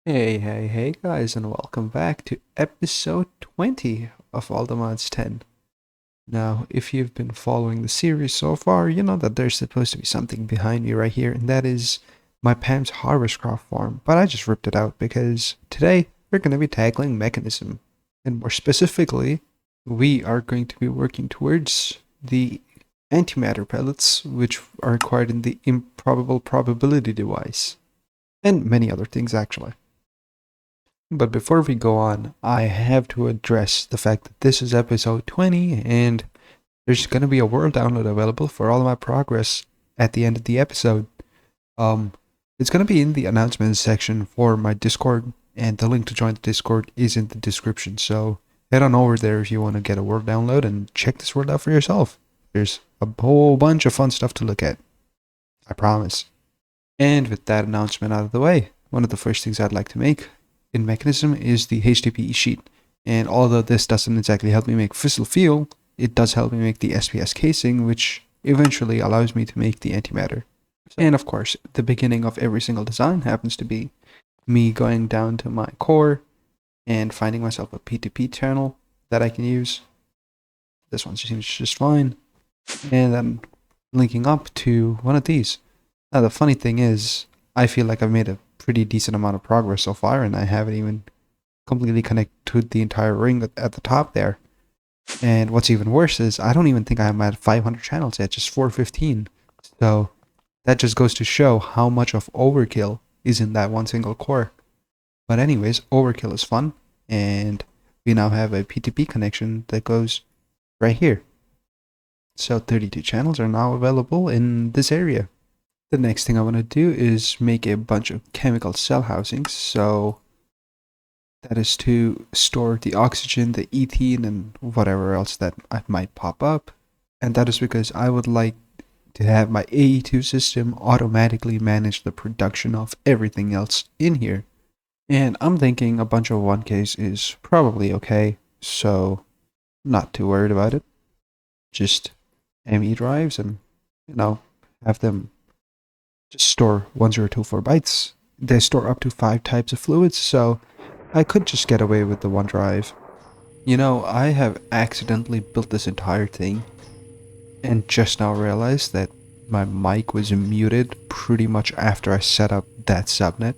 Hey guys, and welcome back to episode 20 of All the Mods 10. Now, if you've been following the series so far, you know that there's supposed to be something behind me right here, and that is my Pam's Harvestcraft farm, but I just ripped it out because today we're going to be tackling Mekanism. And more specifically, we are going to be working towards the antimatter pellets, which are required in the improbable probability device, and many other things actually. But before we go on, I have to address the fact that this is episode 20 and there's going to be a world download available for all of my progress at the end of the episode. It's going to be in the announcements section for my Discord, and the link to join the Discord is in the description. So head on over there if you want to get a world download and check this world out for yourself. There's a whole bunch of fun stuff to look at. I promise. And with that announcement out of the way, one of the first things I'd like to make in Mekanism is the HDPE sheet. And although this doesn't exactly help me make fissile fuel, it does help me make the SPS casing, which eventually allows me to make the antimatter. And of course, the beginning of every single design happens to be me going down to my core and finding myself a P2P channel that I can use. This one seems just fine. And then linking up to one of these. Now the funny thing is, I feel like I've made a pretty decent amount of progress so far, and I haven't even completely connected the entire ring at the top there. And what's even worse is I don't even think I'm at 500 channels yet, just 415. So that just goes to show how much of overkill is in that one single core. But anyways, overkill is fun, and we now have a P2P connection that goes right here. So 32 channels are now available in this area. The next thing I want to do is make a bunch of chemical cell housings, so that is to store the oxygen, the ethene, and whatever else that might pop up. And that is because I would like to have my AE2 system automatically manage the production of everything else in here. And I'm thinking a bunch of 1Ks is probably okay, so not too worried about it. Just ME drives and, have them just store 1024 bytes. They store up to 5 types of fluids, so I could just get away with the one drive. I have accidentally built this entire thing and just now realized that my mic was muted pretty much after I set up that subnet.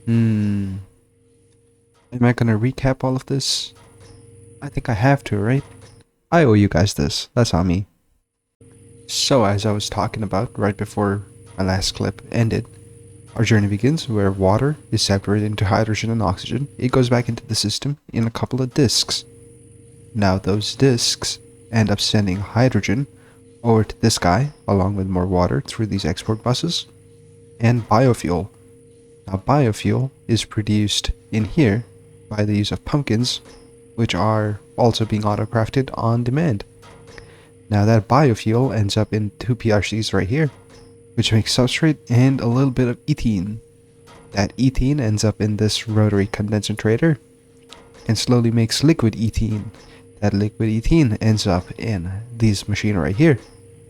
Am I gonna recap all of this? I think I have to, right? I owe you guys this. That's on me. So, as I was talking about right before my last clip ended, our journey begins where water is separated into hydrogen and oxygen. It goes back into the system in a couple of disks. Now those disks end up sending hydrogen over to this guy, along with more water through these export buses, and biofuel. Now biofuel is produced in here by the use of pumpkins, which are also being auto-crafted on demand. Now that biofuel ends up in 2 PRCs right here, which makes substrate and a little bit of ethene. That ethene ends up in this rotary condensentrator and slowly makes liquid ethene. That liquid ethene ends up in these machine right here,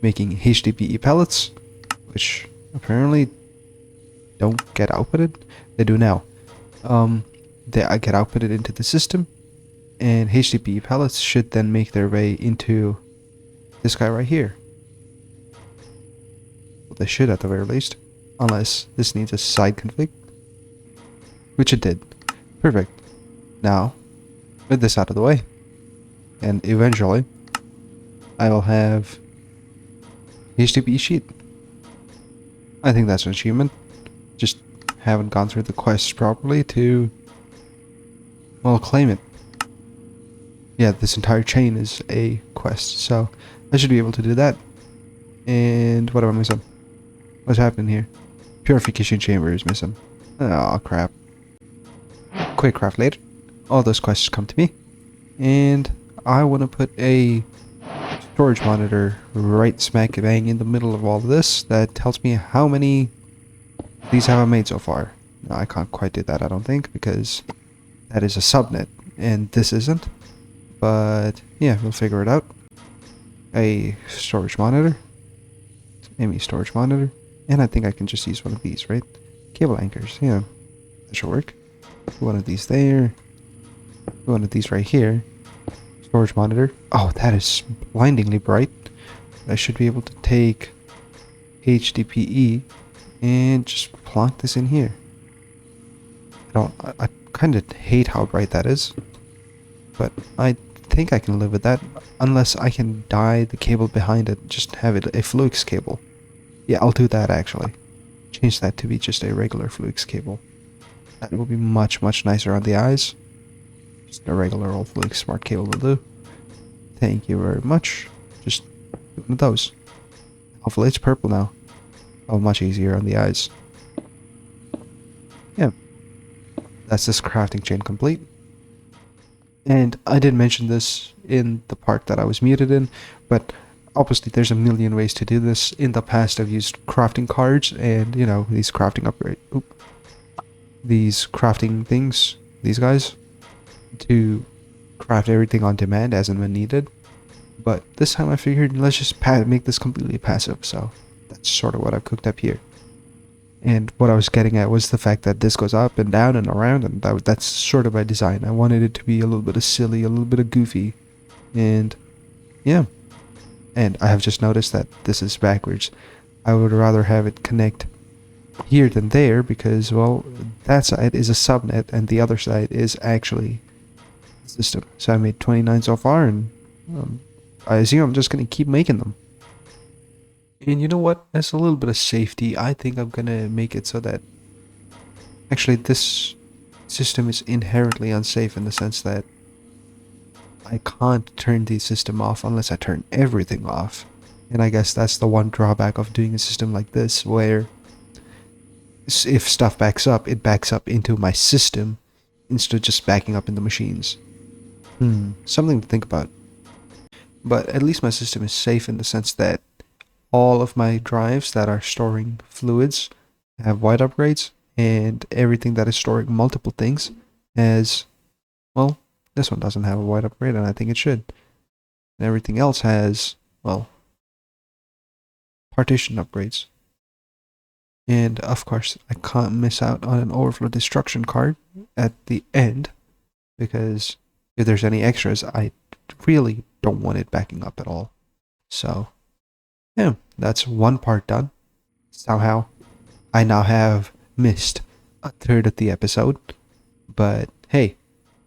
making HDPE pellets, which apparently don't get outputted. They do now. They get outputted into the system, and HDPE pellets should then make their way into this guy right here. Well, they should at the very least, unless this needs a side config, which it did. Perfect. Now, with this out of the way, and eventually, I will have HDPE sheet. I think that's an achievement. Just haven't gone through the quests properly to, well, claim it. Yeah, this entire chain is a quest, so I should be able to do that. And what am I missing? What's happening here? Purification chamber is missing. Oh crap. Quick craft later. All those quests come to me. And I want to put a storage monitor right smack bang in the middle of all of this that tells me how many of these have I made so far. No, I can't quite do that, I don't think, because that is a subnet and this isn't. But yeah, we'll figure it out. A storage monitor, ME storage monitor, and I think I can just use one of these, right? Cable anchors, yeah. That should work. One of these there. One of these right here. Storage monitor. Oh, that is blindingly bright. I should be able to take HDPE and just plonk this in here. I kind of hate how bright that is, but I think I can live with that, unless I can dye the cable behind it, just have it a Fluix cable. Yeah, I'll do that actually. Change that to be just a regular Fluix cable. That will be much, much nicer on the eyes. Just a regular old Fluix smart cable will do. Thank you very much. Just one of those. Hopefully it's purple now. Oh, much easier on the eyes. Yeah. That's this crafting chain complete. And I did mention this in the part that I was muted in, but obviously there's a million ways to do this. In the past I've used crafting cards and, you know, these crafting these crafting things, these guys, to craft everything on demand as and when needed. But this time I figured let's just make this completely passive, so that's sort of what I've cooked up here. And what I was getting at was the fact that this goes up and down and around, and that's sort of by design. I wanted it to be a little bit of silly, a little bit of goofy, and yeah. And I have just noticed that this is backwards. I would rather have it connect here than there because, well, that side is a subnet and the other side is actually the system. So I made 29 so far, and I assume I'm just going to keep making them. And you know what? As a little bit of safety, I think I'm going to make it so that actually this system is inherently unsafe in the sense that I can't turn the system off unless I turn everything off. And I guess that's the one drawback of doing a system like this, where if stuff backs up, it backs up into my system instead of just backing up in the machines. Something to think about. But at least my system is safe in the sense that all of my drives that are storing fluids have white upgrades, and everything that is storing multiple things has, well, this one doesn't have a white upgrade, and I think it should. And everything else has, well, partition upgrades. And of course, I can't miss out on an overflow destruction card at the end, because if there's any extras, I really don't want it backing up at all. So, yeah, that's one part done. Somehow, I now have missed a third of the episode. But hey,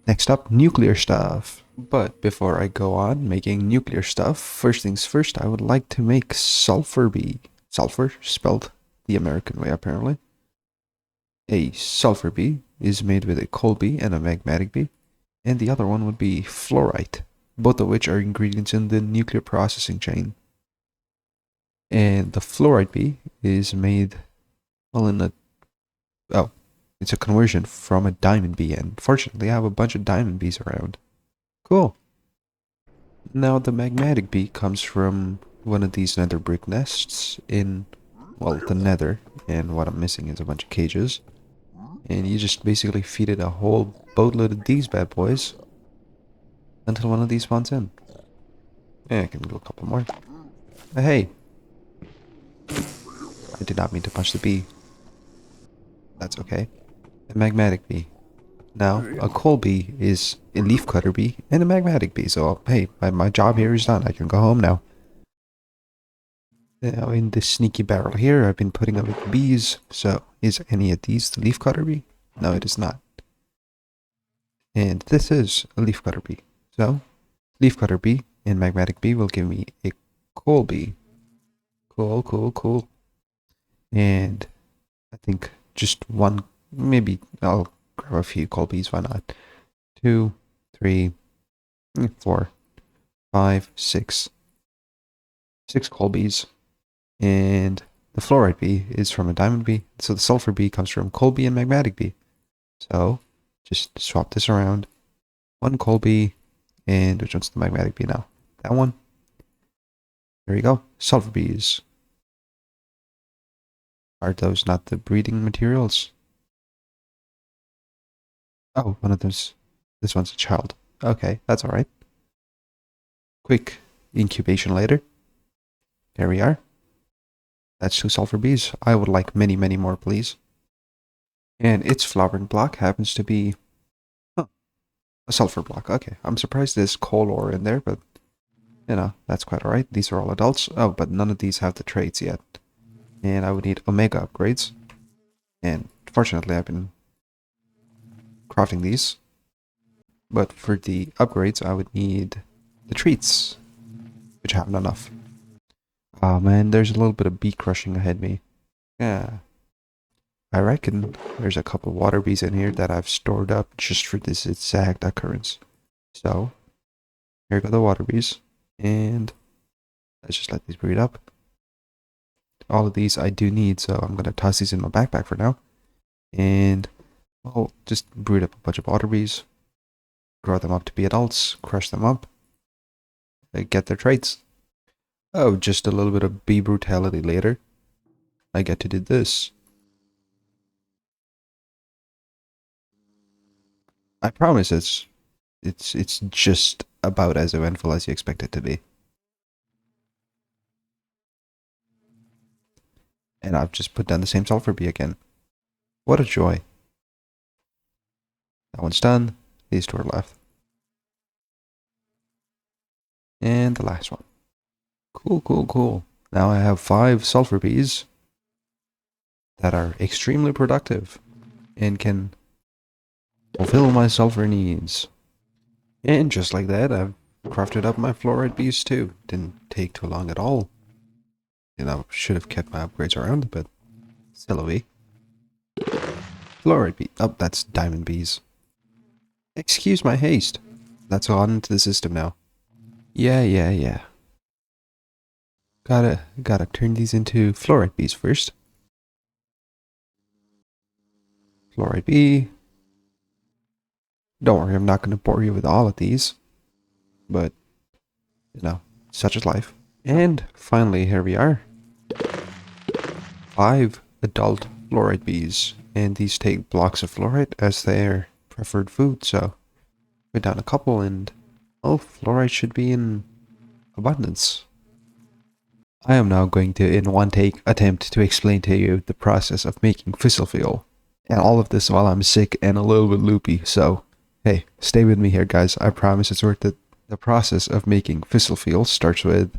next up, nuclear stuff. But before I go on making nuclear stuff, first things first, I would like to make Sulfur B. Sulfur, spelled the American way apparently. A Sulfur B is made with a coal B and a magmatic B, and the other one would be fluoride, both of which are ingredients in the nuclear processing chain. And the fluoride B is made, well, it's a conversion from a diamond B, and fortunately I have a bunch of diamond Bs around. Cool. Now the magmatic B comes from one of these nether brick nests in, well, the nether, and what I'm missing is a bunch of cages. And you just basically feed it a whole boatload of these bad boys until one of these spawns in. Yeah, I can do a couple more. Hey! I did not mean to punch the bee. That's okay. A magmatic bee. Now, a coal bee is a leaf cutter bee and a magmatic bee, so hey, my job here is done. I can go home now. Now, in this sneaky barrel here, I've been putting up bees, so is any of these the leaf cutter bee? No, it is not. And this is a leaf cutter bee. So, leaf cutter bee and magmatic bee will give me a coal bee. Cool, cool, cool. And I think just one, maybe I'll grab a few coal bees, why not? 2, 3, 4, 5, 6. 6 coal bees. And the fluoride bee is from a diamond bee, so the sulfur bee comes from coal bee and magmatic bee. So just swap this around. 1 coal bee, and which one's the magmatic bee now? That one. There you go. Sulfur bees. Are those not the breeding materials? Oh, one of those. This one's a child. Okay, that's alright. Quick incubation later. There we are. That's 2 sulfur bees. I would like many, many more, please. And its flowering block happens to be a sulfur block. Okay, I'm surprised there's coal ore in there, but you know, that's quite alright. These are all adults. Oh, but none of these have the traits yet. And I would need omega upgrades. And fortunately, I've been crafting these. But for the upgrades, I would need the treats, which I haven't enough. Oh man, there's a little bit of bee crushing ahead of me. Yeah. I reckon there's a couple water bees in here that I've stored up just for this exact occurrence. So, here go the water bees. And let's just let these breed up. All of these I do need, so I'm going to toss these in my backpack for now. And I'll just breed up a bunch of water bees. Grow them up to be adults. Crush them up. Get their traits. Oh, just a little bit of bee brutality later. I get to do this. I promise it's just about as eventful as you expect it to be. And I've just put down the same sulfur bee again. What a joy. That one's done. These two are left. And the last one. Cool, cool, cool. Now I have 5 sulfur bees that are extremely productive and can fulfill my sulfur needs. And just like that, I've crafted up my fluoride bees too. Didn't take too long at all. And I should have kept my upgrades around, but still a way. Fluoride bee. Oh, that's diamond bees. Excuse my haste. That's on into the system now. Yeah. Gotta turn these into fluoride bees first. Fluoride bee. Don't worry, I'm not gonna bore you with all of these. But, you know, such is life. And finally, here we are. 5 adult fluoride bees. And these take blocks of fluoride as their preferred food, so put down a couple and, oh, fluoride should be in abundance. I am now going to, in one take, attempt to explain to you the process of making fissile fuel. And all of this while I'm sick and a little bit loopy, so hey, stay with me here guys, I promise it's worth it. The process of making fissile fuel starts with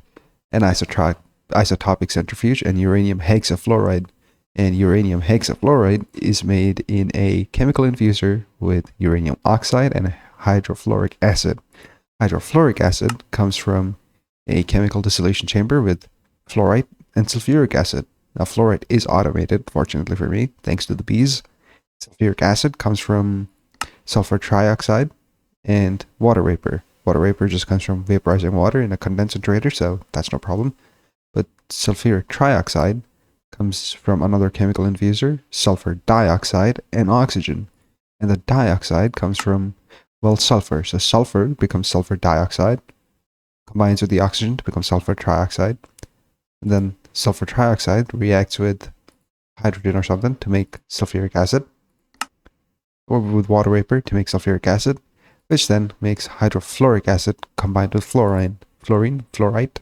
an isotopic centrifuge and uranium hexafluoride. And uranium hexafluoride is made in a chemical infuser with uranium oxide and hydrofluoric acid. Hydrofluoric acid comes from a chemical distillation chamber with fluoride and sulfuric acid. Now, fluoride is automated, fortunately for me, thanks to the bees. Sulfuric acid comes from sulfur trioxide and water vapor. Water vapor just comes from vaporizing water in a condensentrator, so that's no problem. But sulfuric trioxide comes from another chemical infuser, sulfur dioxide, and oxygen. And the dioxide comes from, well, sulfur. So sulfur becomes sulfur dioxide, combines with the oxygen to become sulfur trioxide. And then sulfur trioxide reacts with hydrogen or something to make sulfuric acid, or with water vapor to make sulfuric acid, which then makes hydrofluoric acid combined with fluorine. Fluorite.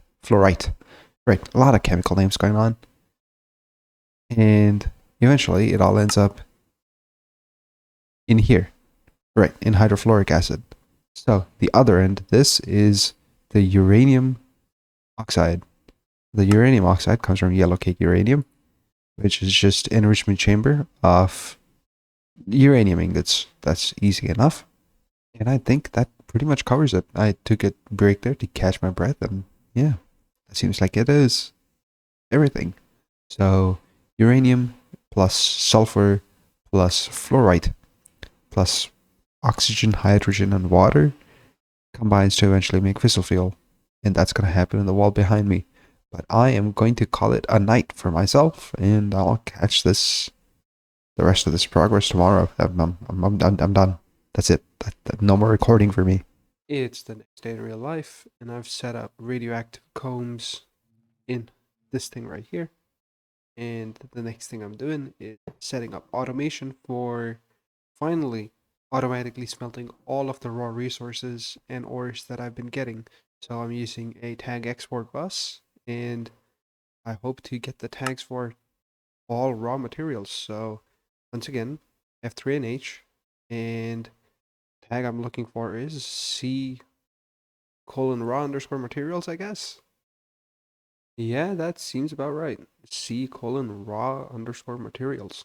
Right, a lot of chemical names going on. And eventually it all ends up in here. Right, in hydrofluoric acid. So the other end of this is the uranium oxide. The uranium oxide comes from yellow cake uranium, which is just enrichment chamber of uranium ingots. That's easy enough. And I think that pretty much covers it. I took a break there to catch my breath, and yeah, that seems like it is everything. So uranium plus sulfur plus fluorite plus oxygen, hydrogen, and water combines to eventually make fissile fuel. And that's going to happen in the wall behind me. But I am going to call it a night for myself, and I'll catch the rest of this progress tomorrow. I'm done. That's it. No more recording for me. It's the next day in real life, and I've set up radioactive combs in this thing right here. And the next thing I'm doing is setting up automation for finally automatically smelting all of the raw resources and ores that I've been getting. So I'm using a tag export bus, and I hope to get the tags for all raw materials. So once again, F3NH, and tag I'm looking for is C colon raw underscore materials, I guess. Yeah, that seems about right. C colon raw underscore materials.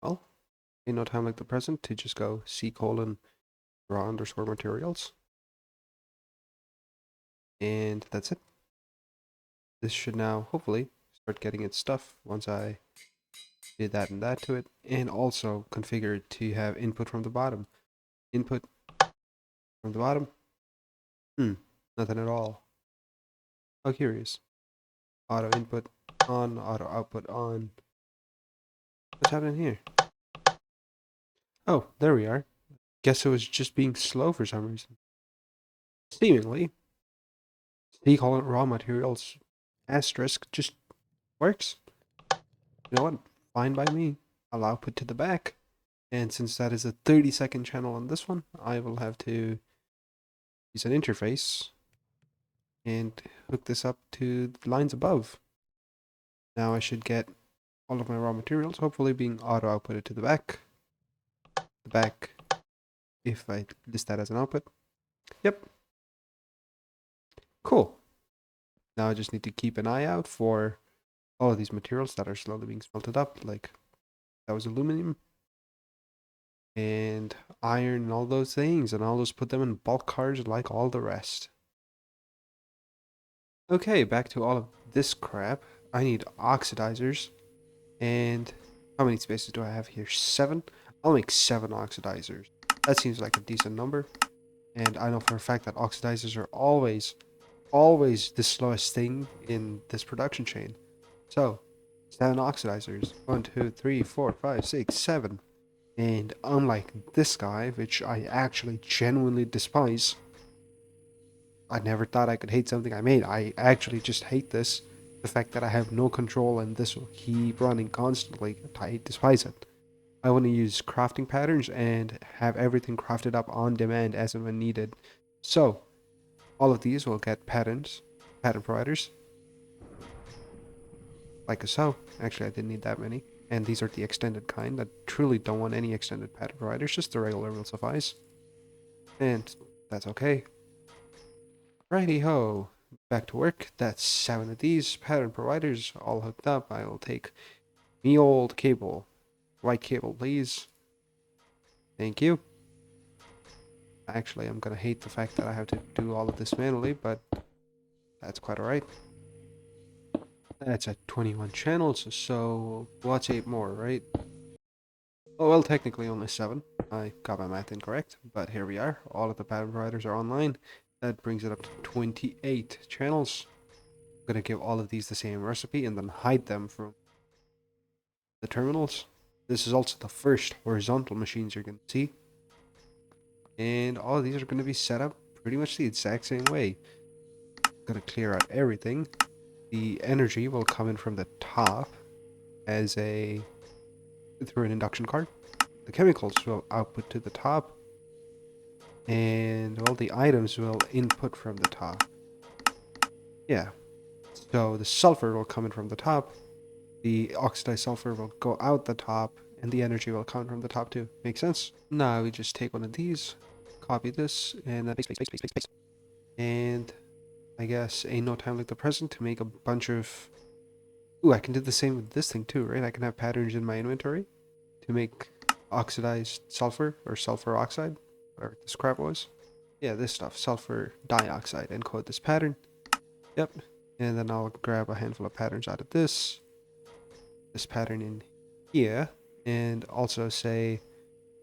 Well, ain't no time like the present to just go C colon raw underscore materials. And that's it. This should now hopefully start getting its stuff once I did that and that to it. And also configure it to have input from the bottom. Input from the bottom. Nothing at all. How curious. Auto input on, auto output on. What's happening here? Oh, there we are. Guess it was just being slow for some reason. Seemingly, C colon raw materials asterisk just works. You know what? Fine by me. I'll output to the back. And since that is a 30-second channel on this one, I will have to use an interface and hook this up to the lines above. Now I should get all of my raw materials hopefully being auto outputted to the back. The back, if I list that as an output. Yep. Cool. Now I just need to keep an eye out for all of these materials that are slowly being smelted up, like that was aluminum and iron and all those things, and I'll just put them in bulk cars like all the rest. Okay, back to all of this crap. I need oxidizers, and how many spaces do I have here? 7? I'll make 7 oxidizers. That seems like a decent number, and I know for a fact that oxidizers are always the slowest thing in this production chain. So, 7 oxidizers. 1, 2, 3, 4, 5, 6, 7. And unlike this guy, which I actually genuinely despise, I never thought I could hate something I made. I actually just hate this. The fact that I have no control and this will keep running constantly. I despise it. I want to use crafting patterns and have everything crafted up on demand as and when needed. So, all of these will get pattern providers. Like so. Actually, I didn't need that many. And these are the extended kind. I truly don't want any extended pattern providers, just the regular will suffice. And that's okay. Righty ho. Back to work. That's 7 of these pattern providers all hooked up. I will take me old cable. White cable, please. Thank you. Actually, I'm gonna hate the fact that I have to do all of this manually, but that's quite alright. That's at 21 channels, so what's 8 more, right? Oh, well, technically only 7. I got my math incorrect, but here we are. All of the pattern providers are online. That brings it up to 28 channels. I'm gonna give all of these the same recipe and then hide them from the terminals. This is also the first horizontal machines you're gonna see. And all of these are gonna be set up pretty much the exact same way. Gonna clear out everything. The energy will come in from the top as through an induction card. The chemicals will output to the top, and all the items will input from the top. Yeah. So the sulfur will come in from the top, the oxidized sulfur will go out the top, and the energy will come from the top too. Makes sense? Now we just take one of these, copy this, and then paste. And I guess ain't no time like the present to make a bunch of... Ooh, I can do the same with this thing too, right? I can have patterns in my inventory to make oxidized sulfur or sulfur oxide, whatever this crap was. Yeah, this stuff, sulfur dioxide, encode this pattern. Yep. And then I'll grab a handful of patterns out of this pattern in here, and also say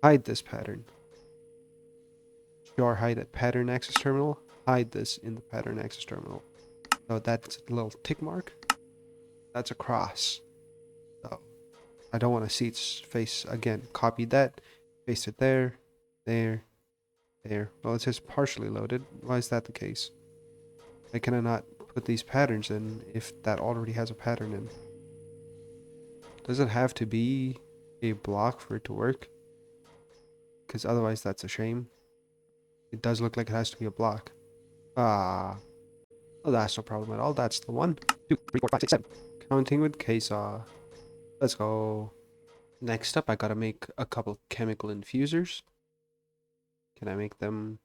hide this pattern. Show or hide at pattern access terminal, hide this in the pattern access terminal. So that's a little tick mark. That's a cross. So I don't want to see its face again. Copy that, paste it there, there, there. Well, it says partially loaded. Why is that the case? Why can I not put these patterns in if that already has a pattern in? Does it have to be a block for it to work? Because otherwise that's a shame. It does look like it has to be a block. Ah. Well, that's no problem at all. That's the 1, 2, 3, 4, 5, 6, 7. Counting with KSAW. Let's go. Next up, I gotta make a couple chemical infusers. Can I make them?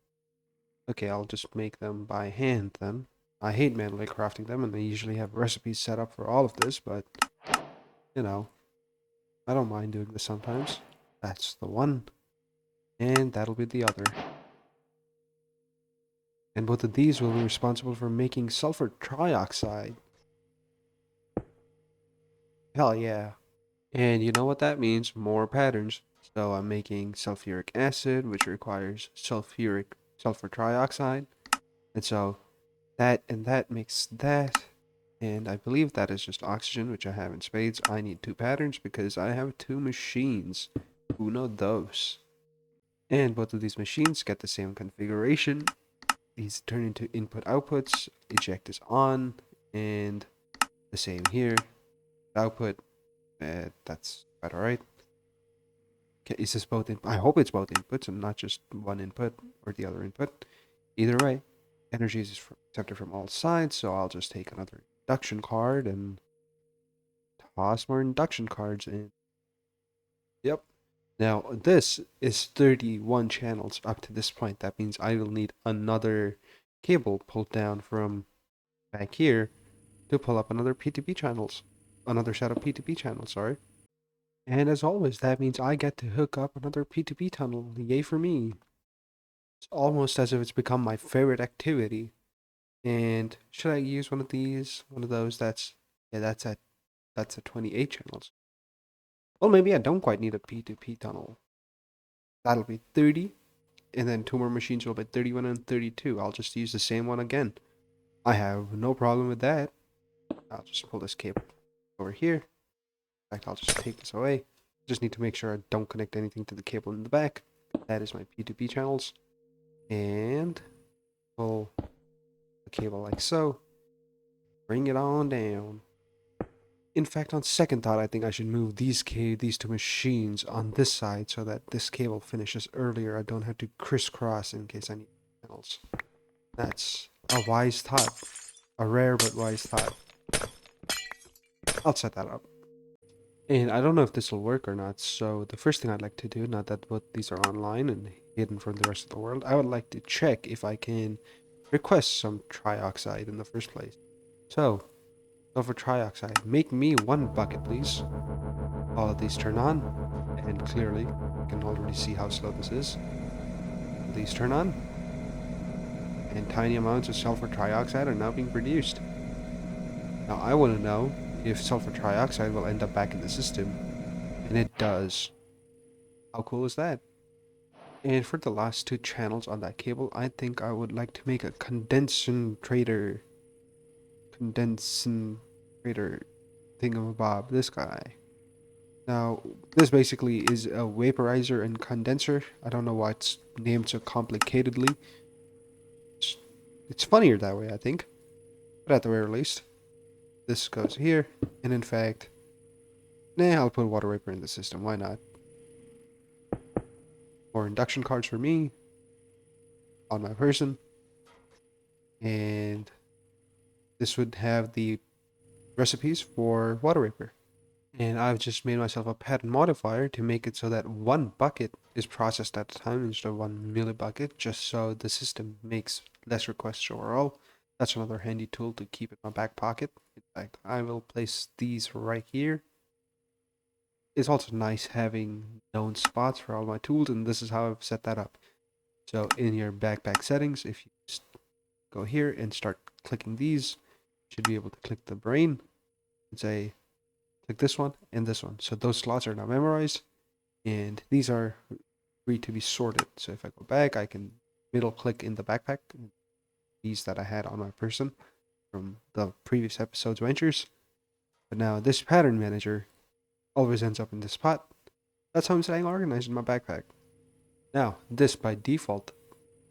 Okay, I'll just make them by hand then. I hate manually crafting them, and I usually have recipes set up for all of this, but, you know, I don't mind doing this sometimes. That's the one, and that'll be the other. And both of these will be responsible for making sulfur trioxide. Hell yeah. And you know what that means? More patterns. So I'm making sulfuric acid, which requires sulfur trioxide. And so that and that makes that. And I believe that is just oxygen, which I have in spades. I need two patterns because I have two machines. Who know those? And both of these machines get the same configuration. These turn into input outputs. Eject is on. And the same here. Output. That's about alright. Is this both I hope it's both inputs and not just one input or the other input. Either way, energy is accepted from all sides, so I'll just take another induction card and toss more induction cards in. Yep. Now, this is 31 channels up to this point. That means I will need another cable pulled down from back here to pull up another P2P channels. Another set of P2P channels, sorry. And as always, that means I get to hook up another P2P tunnel. Yay for me. It's almost as if it's become my favorite activity. And should I use one of these? One of those yeah, that's at 28 channels. Well, maybe I don't quite need a P2P tunnel. That'll be 30, and then two more machines will be 31 and 32. I'll just use the same one again. I have no problem with that. I'll just pull this cable over here. In fact, I'll just take this away. Just need to make sure I don't connect anything to the cable in the back. That is my P2P channels. And pull the cable like so. Bring it on down. In fact, on second thought, I think I should move these two machines on this side so that this cable finishes earlier. I don't have to crisscross in case I need channels. That's a wise thought. A rare but wise thought. I'll set that up. And I don't know if this will work or not, so the first thing I'd like to do, now that both these are online and hidden from the rest of the world, I would like to check if I can request some trioxide in the first place. So, sulfur trioxide, make me one bucket, please. All of these turn on, and clearly, you can already see how slow this is. These turn on, and tiny amounts of sulfur trioxide are now being produced. Now, I want to know if sulfur trioxide will end up back in the system, and it does. How cool is that? And for the last two channels on that cable, I think I would like to make a condensentrator thingamabob, this guy. Now, this basically is a vaporizer and condenser. I don't know why it's named so complicatedly. It's funnier that way, I think. But at the very least, this goes here. And in fact, I'll put water vapor in the system. Why not? More induction cards for me on my person. And this would have the recipes for water vapor. And I've just made myself a pattern modifier to make it so that one bucket is processed at a time instead of 1 millibucket, just so the system makes less requests overall. That's another handy tool to keep in my back pocket. In fact, I will place these right here. It's also nice having known spots for all my tools, and this is how I've set that up. So in your backpack settings, if you just go here and start clicking these, you should be able to click the brain and say, click this one and this one. So those slots are now memorized, and these are free to be sorted. So if I go back, I can middle click in the backpack, these that I had on my person from the previous episode's ventures. But now this pattern manager always ends up in this spot. That's how I'm staying organized in my backpack. Now, this by default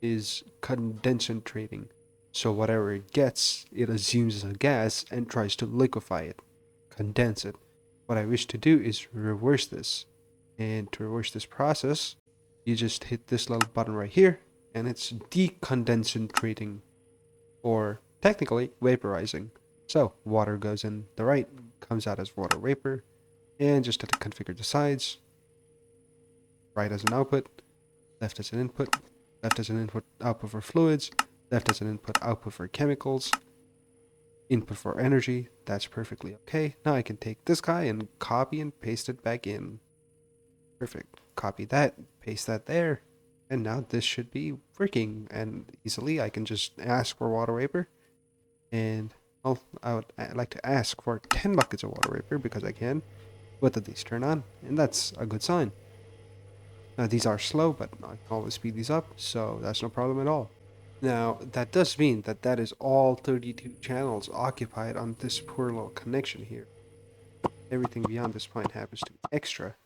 is condensentrating. So whatever it gets, it assumes as a gas and tries to liquefy it, condense it. What I wish to do is reverse this. And to reverse this process, you just hit this little button right here, and it's decondensentrating, or technically vaporizing. So water goes in the right, comes out as water vapor, And just have to configure the sides. Right as an output, left as an input, left as an input output for fluids, left as an input output for chemicals, input for energy. That's perfectly okay. Now I can take this guy and copy and paste it back in. Perfect. Copy that, paste that there, and now this should be working. And easily I can just ask for water vapor. And well, I'd like to ask for 10 buckets of water vapor because I can. Both of these turn on, and that's a good sign. Now these are slow, but I can always speed these up, so that's no problem at all. Now that does mean that that is all 32 channels occupied on this poor little connection here. Everything beyond this point happens to be extra,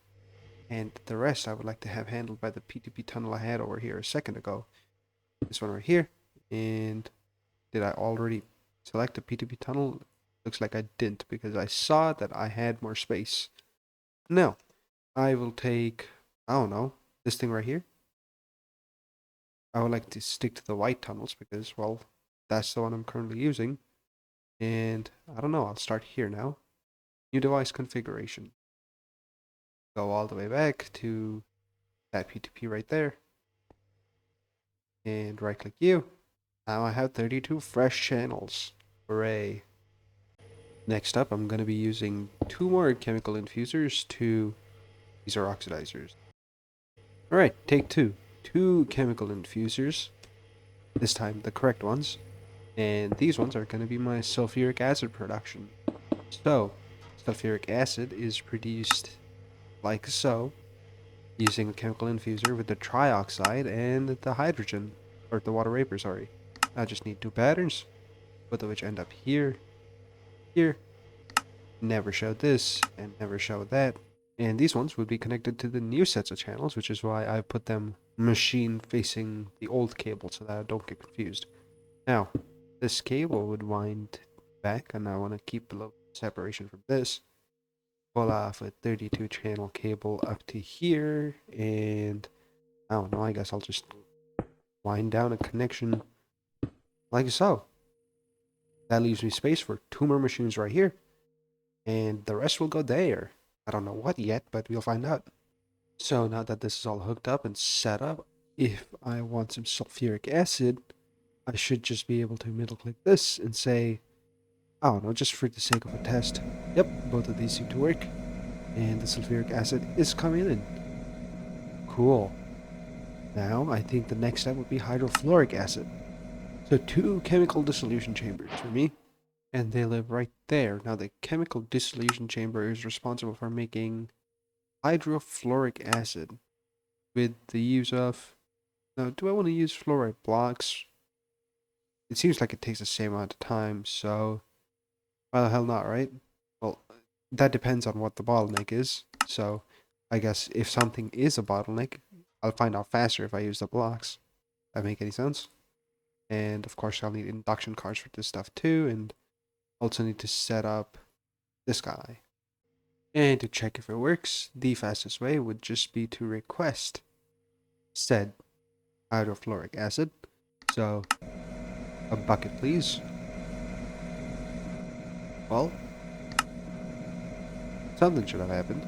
and the rest I would like to have handled by the P2P tunnel I had over here a second ago. This one right here, and did I already select the P2P tunnel? Looks like I didn't because I saw that I had more space. Now, I will take, I don't know, this thing right here. I would like to stick to the white tunnels because, well, that's the one I'm currently using. And I don't know, I'll start here now. New device configuration. Go all the way back to that P2P right there. And right click U. Now I have 32 fresh channels. Hooray. Next up, I'm going to be using 2 more chemical infusers to, these are oxidizers. Alright, take 2. 2 chemical infusers. This time the correct ones. And these ones are going to be my sulfuric acid production. So, sulfuric acid is produced like so, using a chemical infuser with the trioxide and the hydrogen, or the water vapor, sorry. I just need 2 patterns, both of which end up here, here. Never showed this, and never showed that. And these ones would be connected to the new sets of channels, which is why I put them machine facing the old cable so that I don't get confused. Now, this cable would wind back, and I want to keep a little separation from this. Pull off a 32 channel cable up to here, and I don't know, I guess I'll just wind down a connection like so. That leaves me space for 2 more machines right here, and the rest will go there. I don't know what yet, but we'll find out. So now that this is all hooked up and set up, if I want some sulfuric acid, I should just be able to middle click this and say, I don't know, just for the sake of a test. Yep, both of these seem to work. And the sulfuric acid is coming in. Cool. Now, I think the next step would be hydrofluoric acid. So 2 chemical dissolution chambers for me. And they live right there. Now, the chemical dissolution chamber is responsible for making hydrofluoric acid with the use of... Now, do I want to use fluoride blocks? It seems like it takes the same amount of time, so... Why the hell not, right? Well, that depends on what the bottleneck is. So, I guess if something is a bottleneck, I'll find out faster if I use the blocks. That make any sense? And of course, I'll need induction cards for this stuff too, and also need to set up this guy. And to check if it works, the fastest way would just be to request said hydrofluoric acid. So, a bucket please. Well, something should have happened.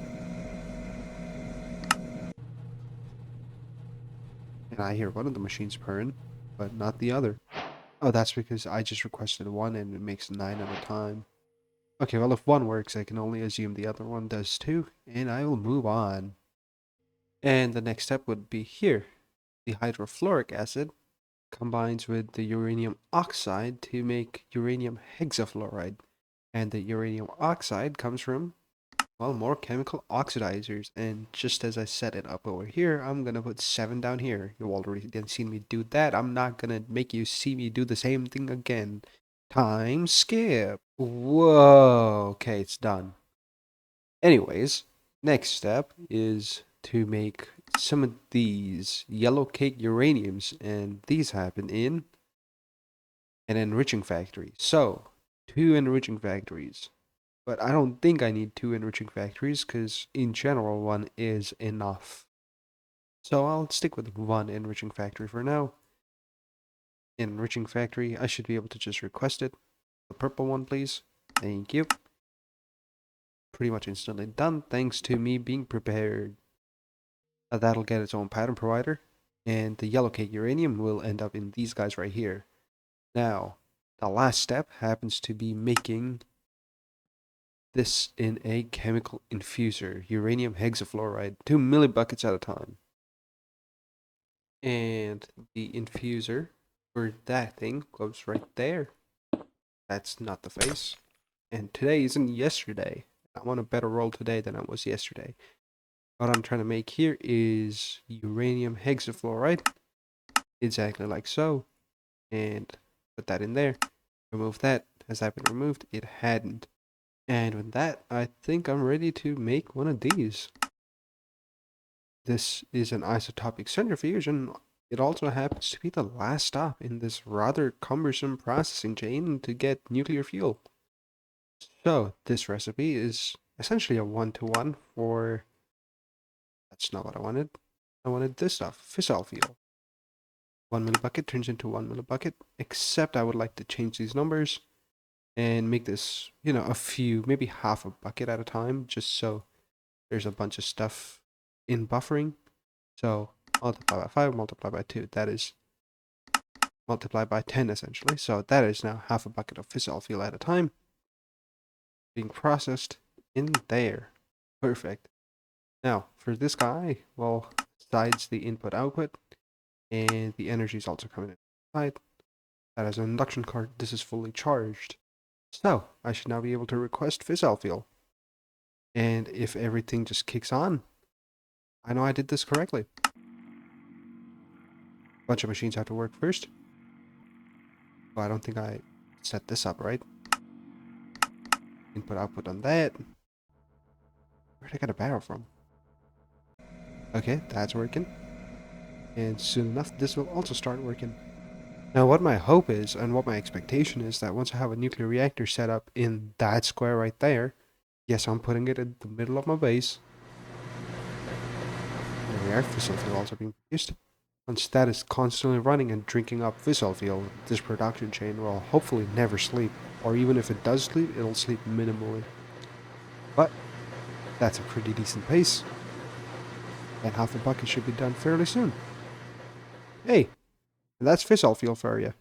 And I hear one of the machines purring, but not the other. Oh, that's because I just requested one and it makes 9 at a time. Okay, well if one works, I can only assume the other one does too, and I will move on. And the next step would be here. The hydrofluoric acid combines with the uranium oxide to make uranium hexafluoride. And the uranium oxide comes from, well, more chemical oxidizers. And just as I set it up over here, I'm going to put 7 down here. You already didn't see me do that. I'm not going to make you see me do the same thing again. Time skip. Whoa. Okay, it's done. Anyways, next step is to make some of these yellow cake uraniums. And these happen in an enriching factory. So, 2 enriching factories. But I don't think I need 2 enriching factories because in general 1 is enough. So I'll stick with 1 enriching factory for now. Enriching factory, I should be able to just request it. The purple one, please. Thank you. pretty much instantly done thanks to me being prepared. That'll get its own pattern provider, and the yellow cake uranium will end up in these guys right here. Now, the last step happens to be making this in a chemical infuser, uranium hexafluoride, 2 millibuckets at a time. And the infuser for that thing goes right there. That's not the face. And today isn't yesterday. I'm on a better roll today than I was yesterday. What I'm trying to make here is uranium hexafluoride, exactly like so. And put that in there. Remove that. Has that been removed? It hadn't. And with that, I think I'm ready to make one of these. This is an isotopic centrifuge, and it also happens to be the last stop in this rather cumbersome processing chain to get nuclear fuel. So this recipe is essentially a one-to-one for... That's not what I wanted. I wanted this stuff, fissile fuel. 1 millibucket turns into 1 millibucket, except I would like to change these numbers and make this, a few, maybe half a bucket at a time, just so there's a bunch of stuff in buffering. So multiply by 5, multiply by 2, that is multiply by 10 essentially. So that is now half a bucket of fissile fuel at a time being processed in there. Perfect. Now for this guy, well, besides the input output, and the energy is also coming inside. That is an induction card. This is fully charged. So I should now be able to request fissile fuel. And if everything just kicks on, I know I did this correctly. Bunch of machines have to work first. Well, I don't think I set this up right. Input output on that. Where'd I get a barrel from? Okay, that's working. And soon enough, this will also start working. Now, what my hope is, and what my expectation is, that once I have a nuclear reactor set up in that square right there, yes, I'm putting it in the middle of my base. The reactor fissile fuel also being produced. Once that is constantly running and drinking up fissile fuel, this production chain will hopefully never sleep. Or even if it does sleep, it'll sleep minimally. But that's a pretty decent pace. And half a bucket should be done fairly soon. Hey, that's fissile fuel for you.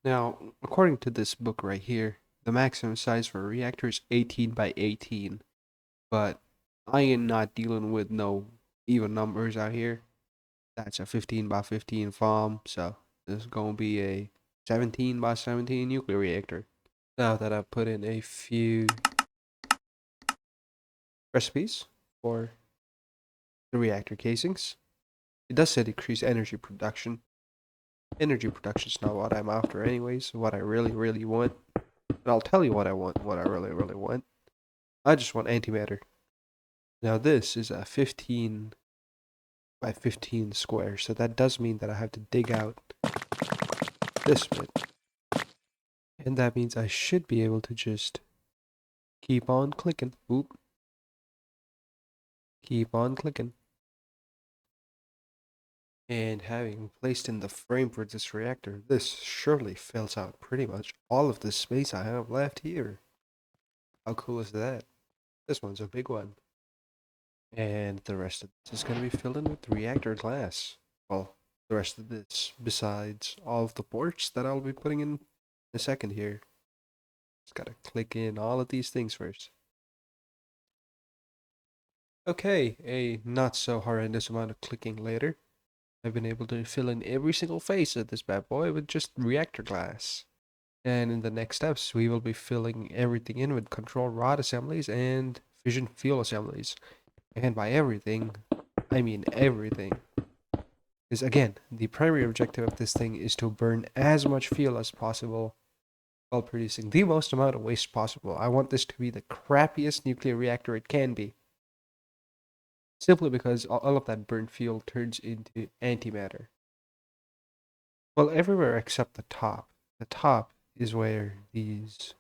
Now, according to this book right here, the maximum size for a reactor is 18 by 18. But I am not dealing with no even numbers out here. That's a 15 by 15 farm, so this is going to be a 17 by 17 nuclear reactor. Now that I've put in a few recipes for the reactor casings, it does say decrease energy production. Energy production is not what I'm after anyways, what I really, really want. And I'll tell you what I want, what I really, really want. I just want antimatter. Now this is a 15 by 15 square, so that does mean that I have to dig out this bit. And that means I should be able to just keep on clicking. Oop. Keep on clicking. And having placed in the frame for this reactor, this surely fills out pretty much all of the space I have left here. How cool is that? This one's a big one. And the rest of this is going to be filled in with reactor glass. Well, the rest of this, besides all of the ports that I'll be putting in a second here. Just gotta click in all of these things first. Okay, a not so horrendous amount of clicking later. I've been able to fill in every single face of this bad boy with just reactor glass. And in the next steps, we will be filling everything in with control rod assemblies and fission fuel assemblies. And by everything, I mean everything. Because again, the primary objective of this thing is to burn as much fuel as possible while producing the most amount of waste possible. I want this to be the crappiest nuclear reactor it can be. Simply because all of that burnt fuel turns into antimatter. Well, everywhere except the top. The top is where these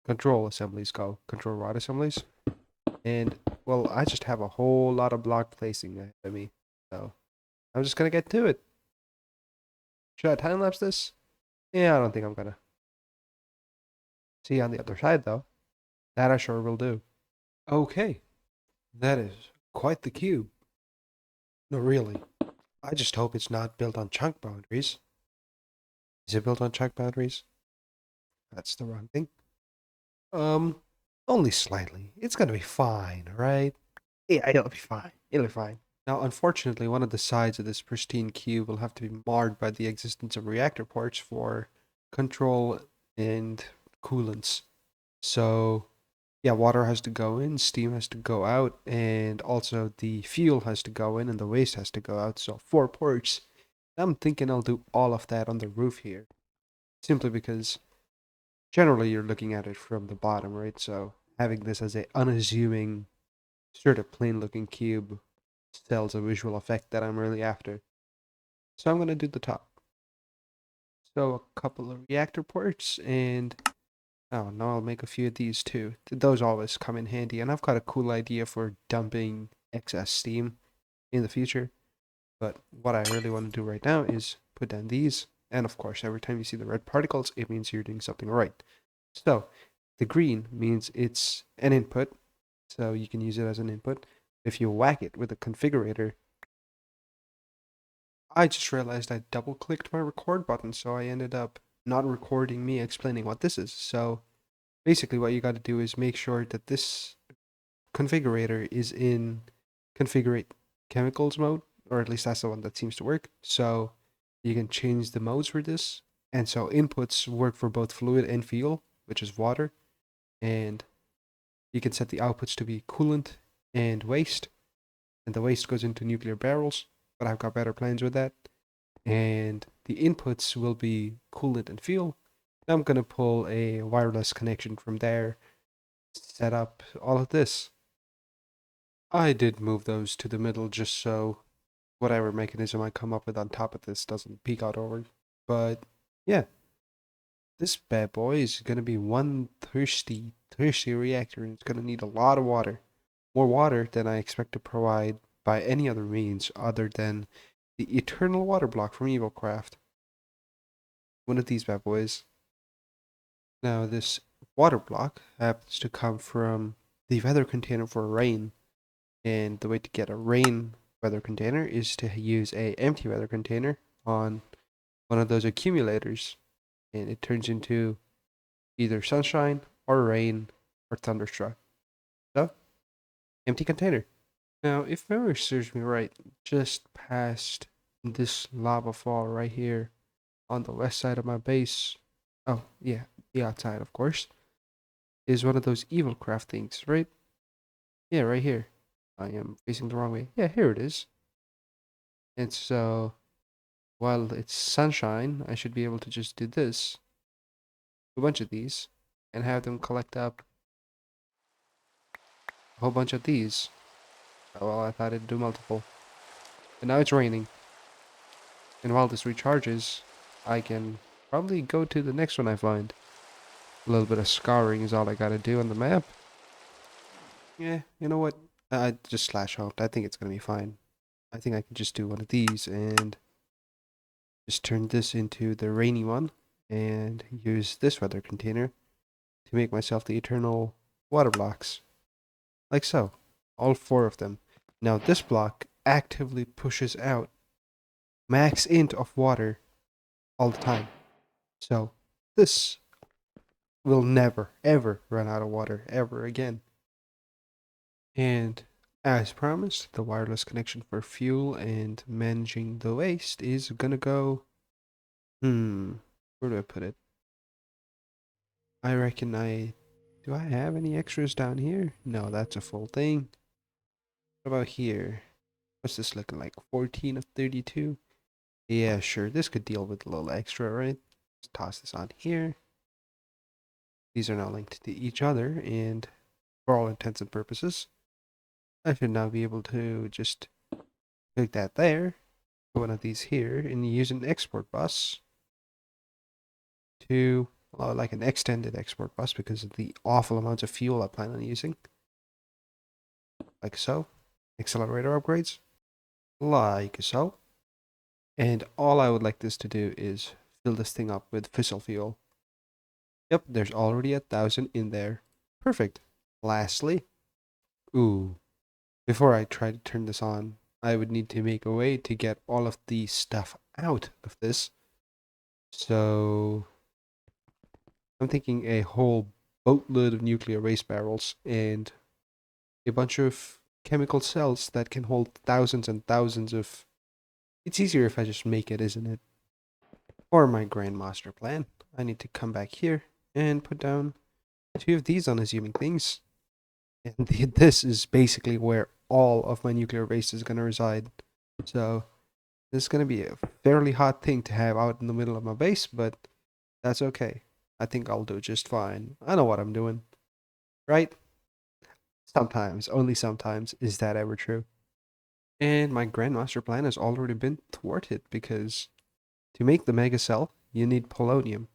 control assemblies go, control rod assemblies. And, well, I just have a whole lot of block placing ahead of me. So, I'm just gonna get to it. Should I time-lapse this? Yeah, I don't think I'm gonna. See you on the other side, though. That I sure will do. Okay, that is quite the cube. No, really. I just hope it's not built on chunk boundaries. Is it built on chunk boundaries? That's the wrong thing. Um, Only slightly. It's gonna be fine, right? Yeah, it'll be fine. It'll be fine. Now, unfortunately, one of the sides of this pristine cube will have to be marred by the existence of reactor ports for control and coolants. So, yeah, water has to go in, steam has to go out, and also the fuel has to go in and the waste has to go out. So, four ports. I'm thinking I'll do all of that on the roof here, simply because generally you're looking at it from the bottom, right? So, having this as a unassuming, sort of plain looking cube sells a visual effect that I'm really after. So I'm going to do the top. So a couple of reactor ports and oh no, I'll make a few of these too. Those always come in handy, and I've got a cool idea for dumping excess steam in the future. But what I really want to do right now is put down these, and of course every time you see the red particles it means you're doing something right. So the green means it's an input, so you can use it as an input. If you whack it with a configurator, I just realized I double clicked my record button, so I ended up not recording me explaining what this is. So basically, what you got to do is make sure that this configurator is in configure chemicals mode, or at least that's the one that seems to work. So you can change the modes for this. And so inputs work for both fluid and fuel, which is water. And you can set the outputs to be coolant and waste. And the waste goes into nuclear barrels, but I've got better plans with that. And the inputs will be coolant and fuel. I'm going to pull a wireless connection from there, set up all of this. I did move those to the middle just so whatever mechanism I come up with on top of this doesn't peek out over. But yeah, this bad boy is going to be one thirsty reactor, and it's going to need a lot of water. More water than I expect to provide by any other means other than the eternal water block from EvilCraft. One of these bad boys. Now, this water block happens to come from the weather container for rain, and the way to get a rain weather container is to use a empty weather container on one of those accumulators, and it turns into either sunshine or rain or thunderstruck. So, empty container. Now, if memory serves me right, just past this lava fall right here on the west side of my base, oh yeah, the outside of course, is one of those evil craft things, right? Yeah, right here. I am facing the wrong way. Yeah, here it is. And so, while it's sunshine, I should be able to just do this, a bunch of these, and have them collect up a whole bunch of these. Oh, well, I thought it'd do multiple. And now it's raining. And while this recharges, I can probably go to the next one I find. A little bit of scouring is all I gotta do on the map. Yeah, you know what? I just slash hoped. I think it's gonna be fine. I think I can just do one of these and just turn this into the rainy one and use this weather container to make myself the eternal water blocks. Like so. All four of them. Now this block actively pushes out max int of water all the time. So this will never, ever run out of water ever again. And as promised, the wireless connection for fuel and managing the waste is gonna go. Where do I put it? I reckon I. Do I have any extras down here? No, that's a full thing. What about here? What's this looking like? 14 of 32? Yeah, sure. This could deal with a little extra, right? Let's toss this on here. These are now linked to each other, and for all intents and purposes, I should now be able to just click that there, put one of these here, and use an export bus to, well, like an extended export bus because of the awful amounts of fuel I plan on using. Like so. Accelerator upgrades. Like so. And all I would like this to do is fill this thing up with fissile fuel. Yep, there's already 1,000 in there. Perfect. Lastly, Ooh. Before I try to turn this on, I would need to make a way to get all of the stuff out of this. So I'm thinking a whole boatload of nuclear waste barrels and a bunch of chemical cells that can hold thousands and thousands of... It's easier if I just make it, isn't it? For my grand master plan, I need to come back here and put down 2 of these unassuming things. And this is basically where all of my nuclear waste is going to reside. So this is going to be a fairly hot thing to have out in the middle of my base, but that's okay. I think I'll do just fine. I know what I'm doing, right? Sometimes, only sometimes, is that ever true. And my Grandmaster plan has already been thwarted because to make the mega cell, you need polonium.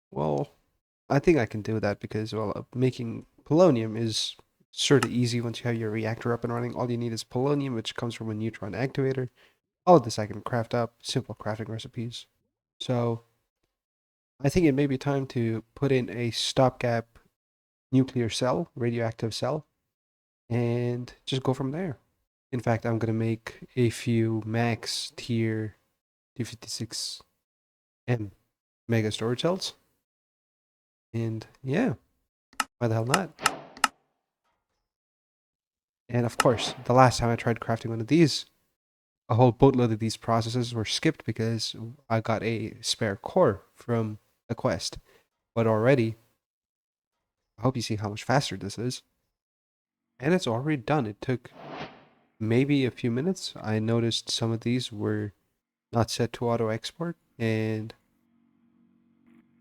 Well, I think I can do that because, well, making polonium is sort of easy once you have your reactor up and running. All you need is polonium, which comes from a neutron activator. All of this I can craft up, simple crafting recipes. So I think it may be time to put in a stopgap nuclear cell, radioactive cell, and just go from there. In fact, I'm going to make a few max tier 256M mega storage cells. And yeah, why the hell not? And of course, the last time I tried crafting one of these, a whole boatload of these processes were skipped because I got a spare core from a quest. But already, I hope you see how much faster this is. And it's already done. It took maybe a few minutes. I noticed some of these were not set to auto export, and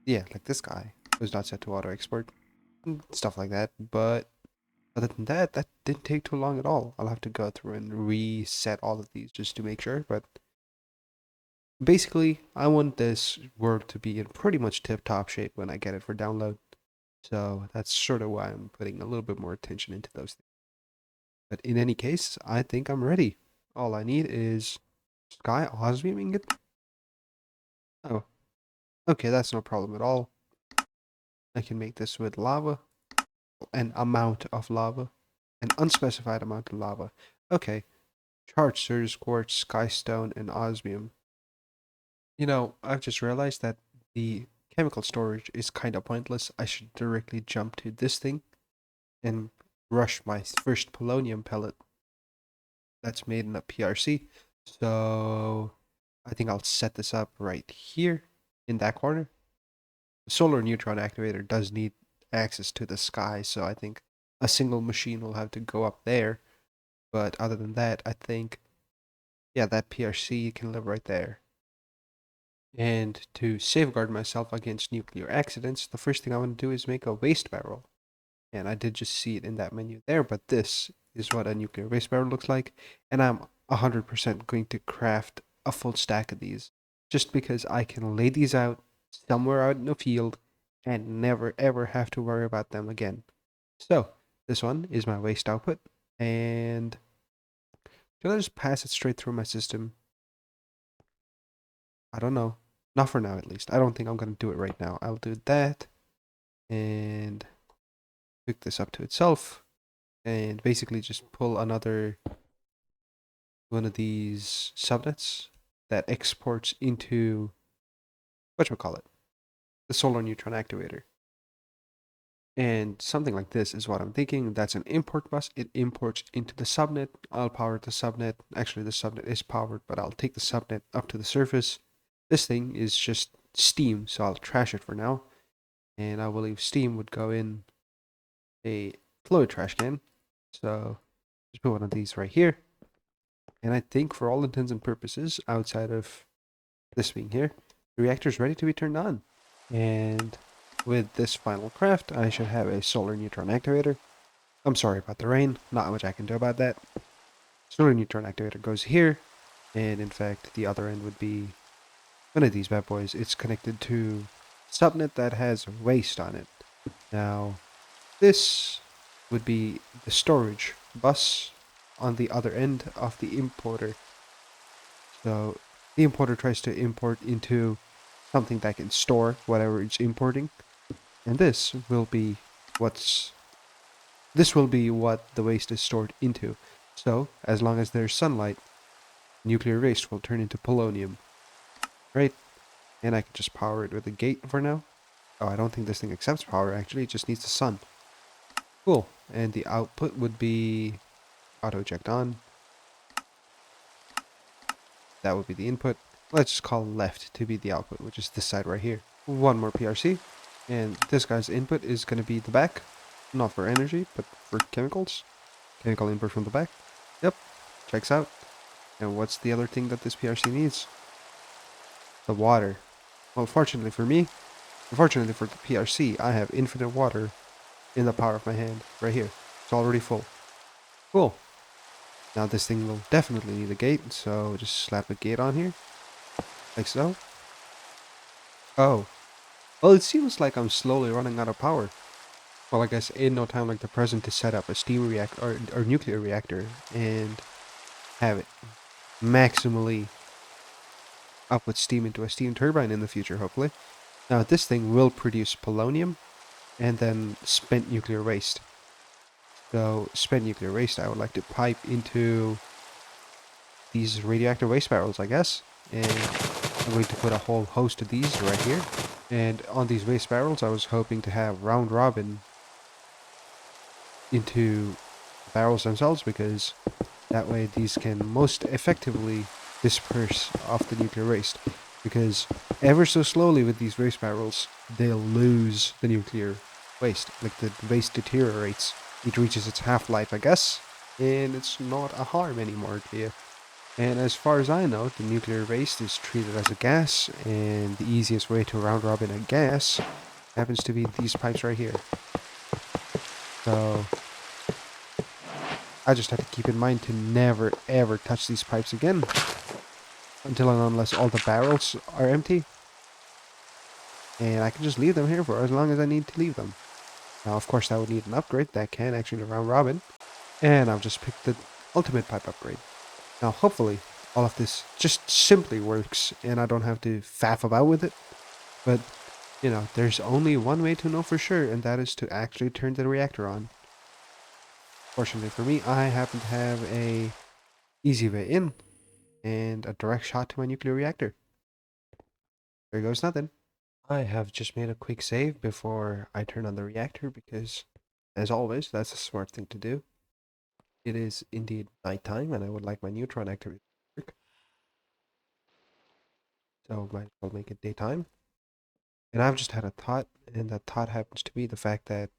yeah, like this guy was not set to auto export, stuff like that. But other than that, that didn't take too long at all. I'll have to go through and reset all of these just to make sure. But basically, I want this world to be in pretty much tip-top shape when I get it for download. So that's sort of why I'm putting a little bit more attention into those things. But in any case, I think I'm ready. All I need is sky osmium it. Oh, okay, that's no problem at all. I can make this with lava, an amount of lava, an unspecified amount of lava. Okay, charged surge quartz, skystone, and osmium. You know, I've just realized that the chemical storage is kind of pointless. I should directly jump to this thing and rush my first polonium pellet that's made in a PRC. So I think I'll set this up right here in that corner. The solar neutron activator does need access to the sky, so I think a single machine will have to go up there. But other than that, I think, yeah, that PRC can live right there. And to safeguard myself against nuclear accidents, the first thing I want to do is make a waste barrel. And I did just see it in that menu there, but this is what a nuclear waste barrel looks like. And I'm 100% going to craft a full stack of these, just because I can lay these out somewhere out in the field and never ever have to worry about them again. So this one is my waste output, and should I just pass it straight through my system? I don't know. Not for now, at least. I don't think I'm going to do it right now. I'll do that and hook this up to itself and basically just pull another one of these subnets that exports into whatchamacallit, the solar neutron activator. And something like this is what I'm thinking. That's an import bus. It imports into the subnet. I'll power the subnet. Actually, the subnet is powered, but I'll take the subnet up to the surface. This thing is just steam, so I'll trash it for now. And I believe steam would go in a fluid trash can. So just put one of these right here. And I think for all intents and purposes, outside of this being here, the reactor is ready to be turned on. And with this final craft, I should have a solar neutron activator. I'm sorry about the rain, not much I can do about that. Solar neutron activator goes here, and in fact, the other end would be one of these bad boys. It's connected to subnet that has waste on it. Now, this would be the storage bus on the other end of the importer. So the importer tries to import into something that can store whatever it's importing. And this will be what's this will be what the waste is stored into. So, as long as there's sunlight, nuclear waste will turn into polonium, right? And I can just power it with a gate for now. Oh, I don't think this thing accepts power, actually. It just needs the sun. Cool. And the output would be auto eject on. That would be the input. Let's just call left to be the output, which is this side right here. One more PRC. And this guy's input is going to be the back. Not for energy, but for chemicals. Chemical input from the back. Yep. Checks out. And what's the other thing that this PRC needs? The water. Well, fortunately for me, unfortunately for the PRC, I have infinite water in the power of my hand. Right here. It's already full. Cool. Now this thing will definitely need a gate, so just slap a gate on here. Like so. Oh. Well, it seems like I'm slowly running out of power. Well, I guess in no time like the present to set up a steam reactor or nuclear reactor and have it maximally output steam into a steam turbine in the future, hopefully. Now this thing will produce polonium and then spent nuclear waste. So spent nuclear waste I would like to pipe into these radioactive waste barrels, I guess. And I'm going to put a whole host of these right here. And on these waste barrels I was hoping to have round robin into barrels themselves, because that way these can most effectively disperse off the nuclear waste, because ever so slowly with these waste barrels they'll lose the nuclear waste. Like the waste deteriorates, it reaches its half-life, I guess, and it's not a harm anymore to you. And as far as I know, the nuclear waste is treated as a gas, and the easiest way to round robin a gas happens to be these pipes right here. So I just have to keep in mind to never ever touch these pipes again until and unless all the barrels are empty. And I can just leave them here for as long as I need to leave them. Now, of course, that would need an upgrade that can actually round robin. And I've just picked the ultimate pipe upgrade. Now, hopefully, all of this just simply works and I don't have to faff about with it. But, you know, there's only one way to know for sure, and that is to actually turn the reactor on. Fortunately for me, I happen to have a easy way in and a direct shot to my nuclear reactor. There goes nothing. I have just made a quick save before I turn on the reactor because, as always, that's a smart thing to do. It is indeed nighttime and I would like my neutron activity to work. So might as well make it daytime. And I've just had a thought, and that thought happens to be the fact that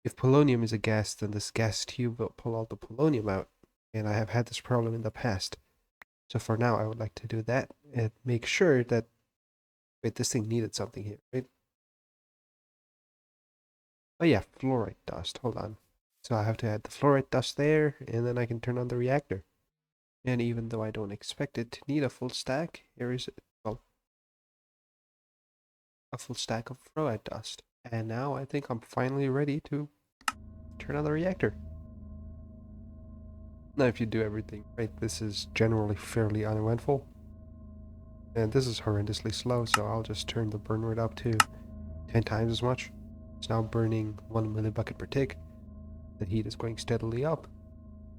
if polonium is a gas, then this gas tube will pull all the polonium out. And I have had this problem in the past. So for now, I would like to do that and make sure that... Wait, this thing needed something here, right? Oh yeah, fluoride dust. Hold on. So I have to add the fluoride dust there, and then I can turn on the reactor. And even though I don't expect it to need a full stack, here is, well, a full stack of fluoride dust. And now I think I'm finally ready to turn on the reactor. Now if you do everything right, this is generally fairly uneventful. And this is horrendously slow, so I'll just turn the burn rate up to 10 times as much. It's now burning 1 millibucket per tick. The heat is going steadily up.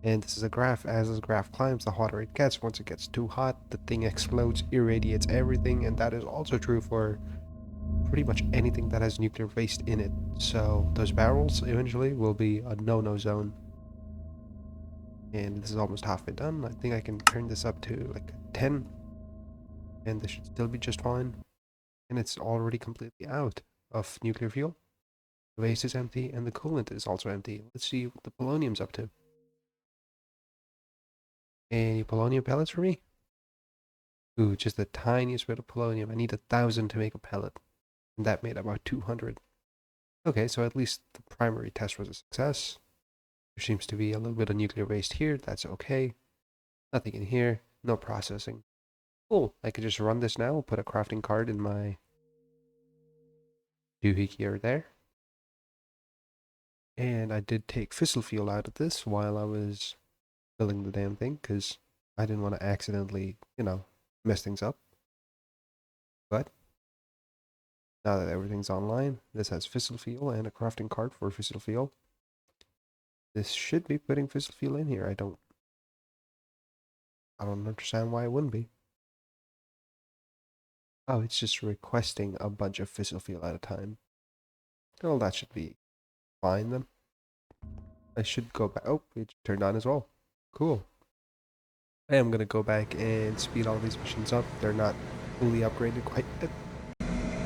And this is a graph. As this graph climbs, the hotter it gets. Once it gets too hot, the thing explodes, irradiates everything, and that is also true for pretty much anything that has nuclear waste in it. So those barrels eventually will be a no-no zone. And this is almost halfway done. I think I can turn this up to like 10, and this should still be just fine. And it's already completely out of nuclear fuel. The waste is empty, and the coolant is also empty. Let's see what the polonium's up to. Any polonium pellets for me? Ooh, just the tiniest bit of polonium. I need 1,000 to make a pellet. And that made about 200. Okay, so at least the primary test was a success. There seems to be a little bit of nuclear waste here. That's okay. Nothing in here. No processing. Cool. I could just run this now. Put a crafting card in my doohickey there. And I did take fissile fuel out of this while I was filling the damn thing, because I didn't want to accidentally, you know, mess things up. But now that everything's online, this has fissile fuel and a crafting card for fissile fuel. This should be putting fissile fuel in here. I don't understand why it wouldn't be. Oh, it's just requesting a bunch of fissile fuel at a time. Well, that should be fine then. I should go back. Oh, it turned on as well. Cool. I am going to go back and speed all these machines up. They're not fully upgraded quite yet.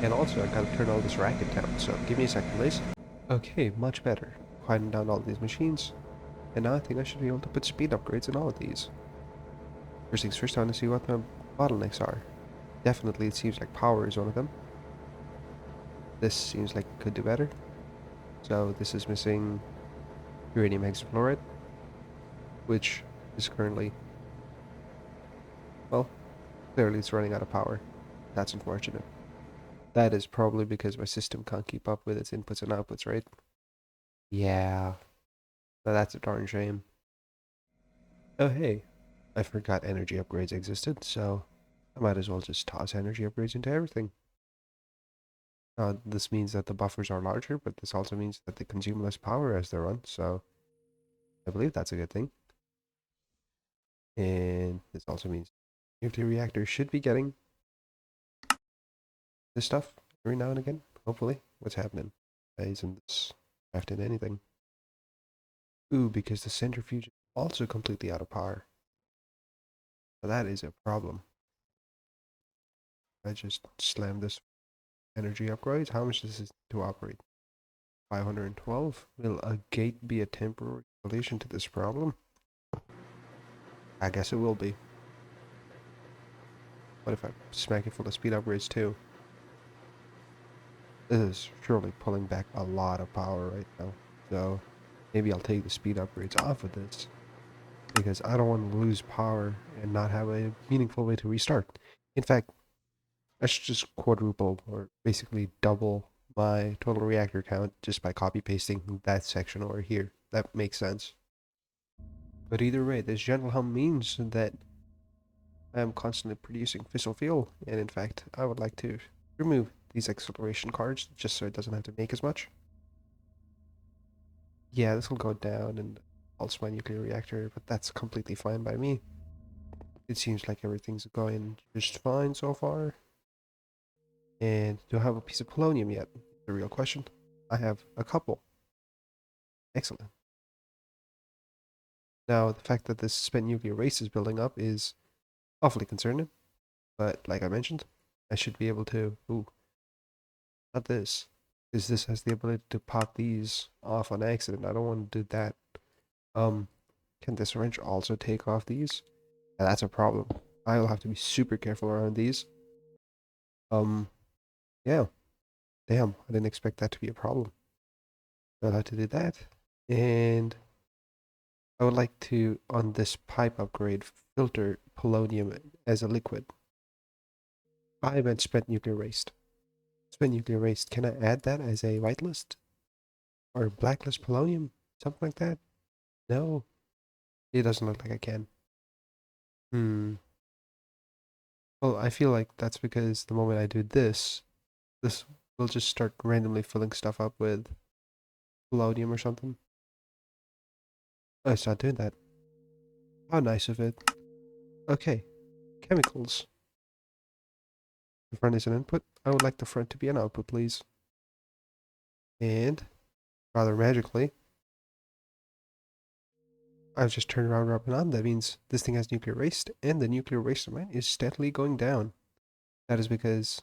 And also, I gotta turn all this racket down, so give me a second, please. Okay, much better. Quieting down all these machines. And now I think I should be able to put speed upgrades in all of these. First things first, I want to see what the bottlenecks are. Definitely, it seems like power is one of them. This seems like it could do better. So this is missing uranium hexafluoride, which is currently, well, clearly it's running out of power. That's unfortunate. That is probably because my system can't keep up with its inputs and outputs, right? Yeah, that's a darn shame. Oh hey, I forgot energy upgrades existed, so I might as well just toss energy upgrades into everything. This means that the buffers are larger, but this also means that they consume less power as they run, so I believe that's a good thing. And this also means nuclear reactors should be getting this stuff every now and again, hopefully. What's happening? Why isn't this crafted anything? Ooh, because the centrifuge is also completely out of power. So that is a problem. I just slammed this energy upgrades. How much does this to operate? 512. Will a gate be a temporary solution to this problem? I guess it will be. What if I smack it full of speed upgrades too? This is surely pulling back a lot of power right now. So maybe I'll take the speed upgrades off of this, because I don't want to lose power and not have a meaningful way to restart. In fact, I should just quadruple or basically double my total reactor count just by copy pasting that section over here. That makes sense. But either way, this general hum means that I am constantly producing fissile fuel, and in fact, I would like to remove these acceleration cards just so it doesn't have to make as much. Yeah, this will go down and pulse my nuclear reactor, but that's completely fine by me. It seems like everything's going just fine so far. And do I have a piece of polonium yet? The real question. I have a couple. Excellent. Now, the fact that this spent nuclear waste is building up is awfully concerning. But like I mentioned, I should be able to... Ooh, not this. Because this has the ability to pop these off on accident. I don't want to do that. Can this wrench also take off these? Yeah, that's a problem. I'll have to be super careful around these. Yeah. Damn, I didn't expect that to be a problem. I'll have to do that. And I would like to, on this pipe upgrade, filter polonium as a liquid. I meant spent nuclear waste. Spent nuclear waste, can I add that as a whitelist? Or blacklist polonium? Something like that? No, it doesn't look like I can. Well, I feel like that's because the moment I do this, this will just start randomly filling stuff up with polonium or something. Oh, it's not doing that. How nice of it. Okay, chemicals. The front is an input. I would like the front to be an output, please. And, rather magically, I've just turned around and on. That means this thing has nuclear waste, and the nuclear waste amount is steadily going down. That is because,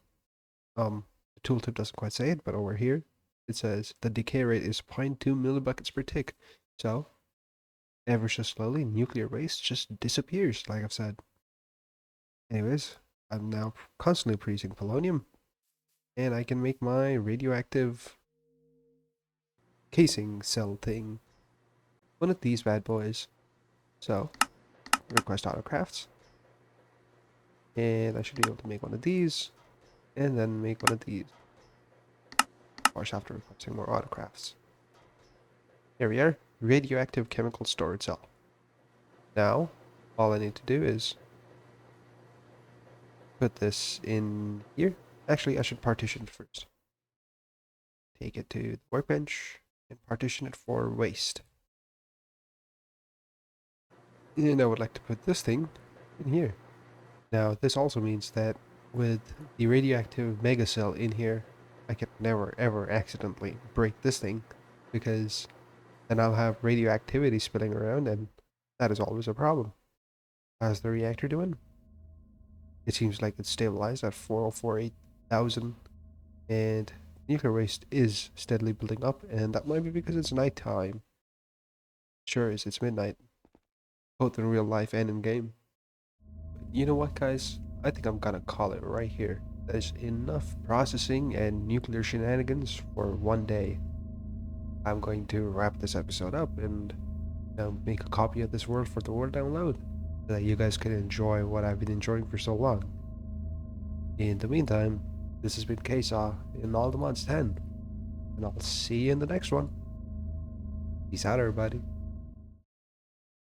the tooltip doesn't quite say it, but over here, it says the decay rate is 0.2 millibuckets per tick. So, ever so slowly, nuclear waste just disappears, like I've said. Anyways, I'm now constantly producing polonium, and I can make my radioactive casing cell thing. One of these bad boys. So, request autocrafts. And I should be able to make one of these, and then make one of these. Of course, after requesting more autocrafts. Here we are, radioactive chemical storage cell. Now, all I need to do is put this in here. Actually, I should partition it first. Take it to the workbench and partition it for waste. And I would like to put this thing in here. Now, this also means that with the radioactive megacell in here, I can never ever accidentally break this thing, because then I'll have radioactivity spilling around, and that is always a problem. How's the reactor doing? It seems like it's stabilized at 404,800, and nuclear waste is steadily building up, and that might be because it's nighttime. Sure is, it's midnight, both in real life and in game. You know what, guys? I think I'm gonna call it right here. There's enough processing and nuclear shenanigans for one day. I'm going to wrap this episode up and make a copy of this world for the world download, so that you guys can enjoy what I've been enjoying for so long. In the meantime, this has been KSAW in All the Mods 10, and I'll see you in the next one. Peace out, everybody.